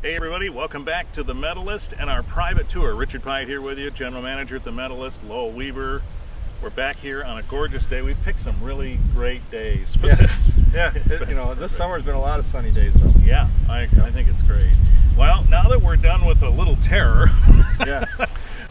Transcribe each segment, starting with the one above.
Hey everybody, welcome back to the Medalist and our private tour. Richard Pyatt here with you, General Manager at the Medalist, Lowell Weaver. We're back here on a gorgeous day. We've picked some really great days for this. Yeah, this summer's been a lot of sunny days though. Yeah, I think it's great. Well, now that we're done with a little terror, yeah,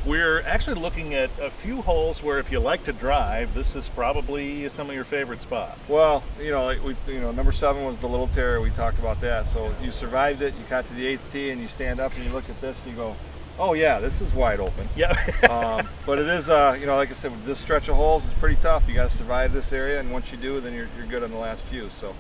we're actually looking at a few holes where if you like to drive, this is probably some of your favorite spots. Well, number 7 was the Little Terror. We talked about that. So you survived it. You got to the 8th tee, and you stand up and you look at this and you go, "Oh yeah, this is wide open." Yeah. But it is, like I said, this stretch of holes is pretty tough. You got to survive this area, and once you do, then you're good on the last few. So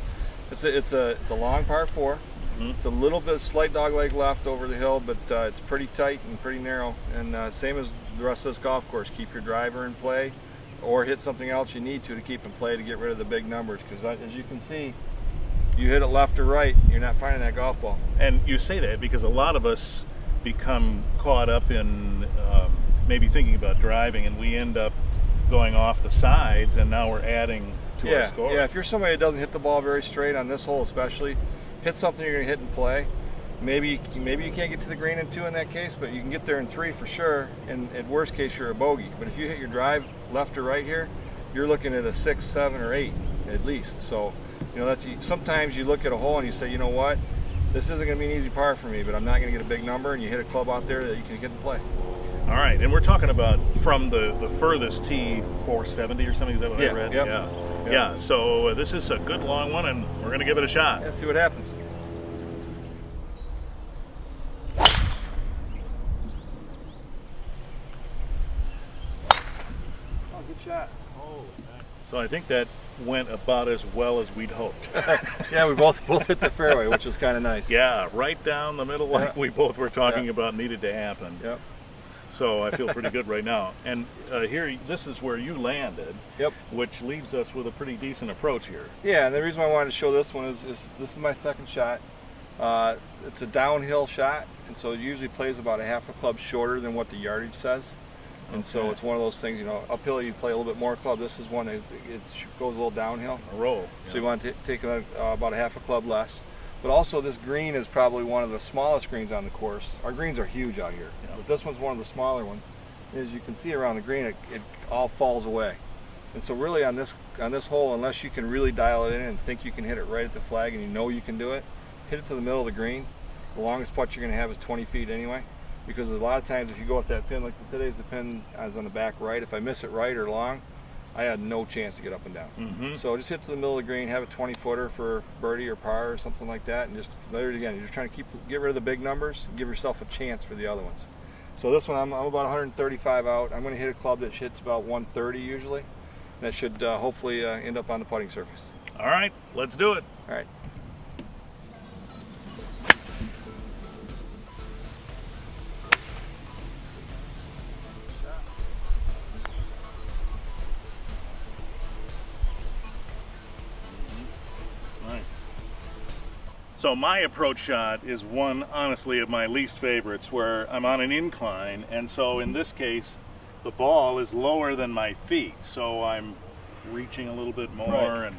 it's a long par 4. It's a little bit slight dogleg left over the hill, but it's pretty tight and pretty narrow. And same as the rest of this golf course, keep your driver in play or hit something else you need to keep in play to get rid of the big numbers. Because as you can see, you hit it left or right, you're not finding that golf ball. And you say that because a lot of us become caught up in maybe thinking about driving, and we end up going off the sides, and now we're adding to our score. Yeah, if you're somebody that doesn't hit the ball very straight on this hole especially, hit something you're going to hit and play. Maybe you can't get to the green in 2 in that case, but you can get there in 3 for sure, and at worst case you're a bogey. But if you hit your drive left or right here, you're looking at a 6, 7, or 8 at least. So sometimes you look at a hole and you say, you know what, this isn't going to be an easy par for me, but I'm not going to get a big number, and you hit a club out there that you can get and play. All right, and we're talking about from the furthest tee, 470 or something. Is that what I read? Yep. Yeah, so this is a good long one, and we're going to give it a shot. Yeah, see what happens. Oh, good shot. So I think that went about as well as we'd hoped. Yeah, we both hit the fairway, which was kind of nice. Yeah, right down the middle like we both were talking about needed to happen. Yep. So I feel pretty good right now. And here, this is where you landed, which leaves us with a pretty decent approach here. Yeah, and the reason why I wanted to show this one is this is my second shot. It's a downhill shot, and so it usually plays about a half a club shorter than what the yardage says. And so it's one of those things, uphill you play a little bit more club. This is one that it goes a little downhill. A roll. So you want to take about a half a club less. But also this green is probably one of the smallest greens on the course. Our greens are huge out here, but this one's one of the smaller ones. As you can see around the green, it all falls away. And so really on this hole, unless you can really dial it in and think you can hit it right at the flag and you know you can do it, hit it to the middle of the green. The longest putt you're going to have is 20 feet anyway. Because a lot of times if you go with that pin, like today's the pin I was on the back right, if I miss it right or long, I had no chance to get up and down. So just hit to the middle of the green, have a 20-footer for birdie or par or something like that, and just let it again. You're just trying to get rid of the big numbers, give yourself a chance for the other ones. So this one, I'm about 135 out. I'm going to hit a club that hits about 130 usually. That should hopefully end up on the putting surface. All right, let's do it. All right. So my approach shot is one, honestly, of my least favorites, where I'm on an incline, and so in this case, the ball is lower than my feet, so I'm reaching a little bit more.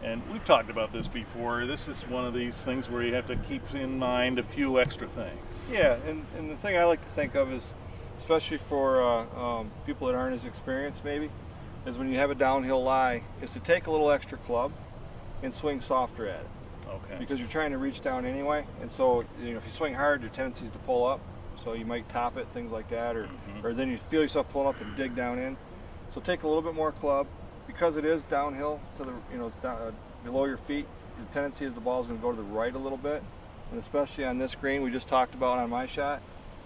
And we've talked about this before. This is one of these things where you have to keep in mind a few extra things. Yeah, and the thing I like to think of is, especially for people that aren't as experienced maybe, is when you have a downhill lie, is to take a little extra club and swing softer at it. Okay. Because you're trying to reach down anyway, and so if you swing hard, your tendency is to pull up, so you might top it, things like that, or then you feel yourself pulling up and dig down in. So take a little bit more club, because it is downhill to the it's down, below your feet. The tendency is the ball is going to go to the right a little bit, and especially on this green we just talked about on my shot,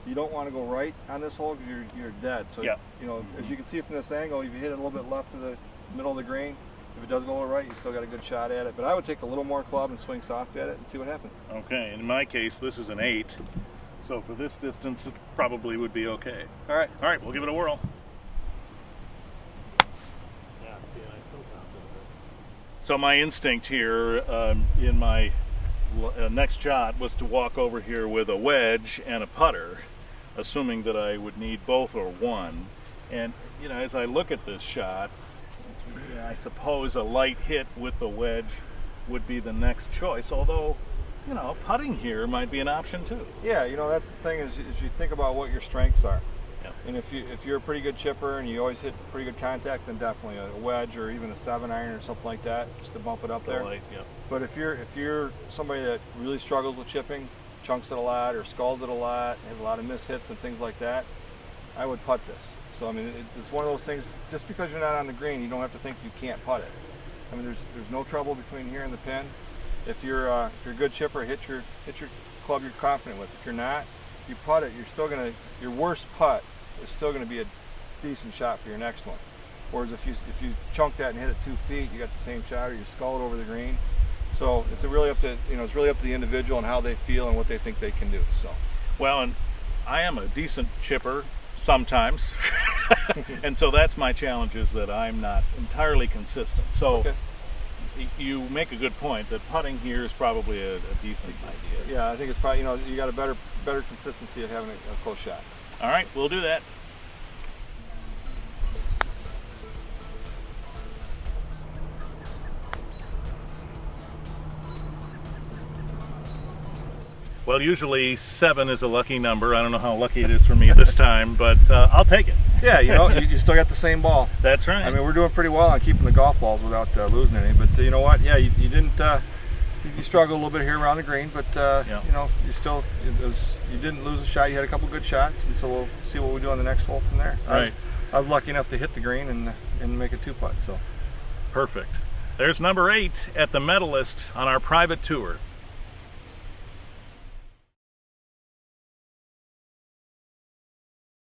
you don't want to go right on this hole because you're dead. So as you can see from this angle, if you hit it a little bit left to the middle of the green, if it does go right, you still got a good shot at it. But I would take a little more club and swing soft at it and see what happens. Okay, in my case, this is an 8. So for this distance, it probably would be okay. All right, we'll give it a whirl. So my instinct here in my next shot was to walk over here with a wedge and a putter, assuming that I would need both or one. And as I look at this shot, I suppose a light hit with the wedge would be the next choice, although you know, putting here might be an option too. Yeah, you know, that's the thing is you think about what your strengths are. Yeah. And if you're a pretty good chipper and you always hit pretty good contact, then definitely a wedge or even a 7-iron or something like that, just to bump it up there. Light, yeah. But if you're somebody that really struggles with chipping, chunks it a lot or skulls it a lot, has a lot of mishits and things like that, I would putt this. So I mean, it's one of those things. Just because you're not on the green, you don't have to think you can't putt it. I mean, there's no trouble between here and the pin. If you're a good chipper, hit your club you're confident with. If you're not, you putt it. Your worst putt is still gonna be a decent shot for your next one. Whereas if you chunk that and hit it 2 feet, you got the same shot, or you skull it over the green. So it's really up to the individual and how they feel and what they think they can do. So. Well, and I am a decent chipper sometimes, and so that's my challenge, is that I'm not entirely consistent. So okay. You make a good point that putting here is probably a decent idea. Yeah, I think it's probably, you got a better consistency of having a close shot. All right, we'll do that. Well, usually 7 is a lucky number. I don't know how lucky it is for me this time, but I'll take it. Yeah, you still got the same ball. That's right. I mean, we're doing pretty well on keeping the golf balls without losing any. But you know what? Yeah, you didn't. You struggled a little bit here around the green, but yeah. you didn't lose a shot. You had a couple good shots, and so we'll see what we do on the next hole from there. Right. I was lucky enough to hit the green and make a 2-putt. So perfect. There's number 8 at the Medalist on our private tour.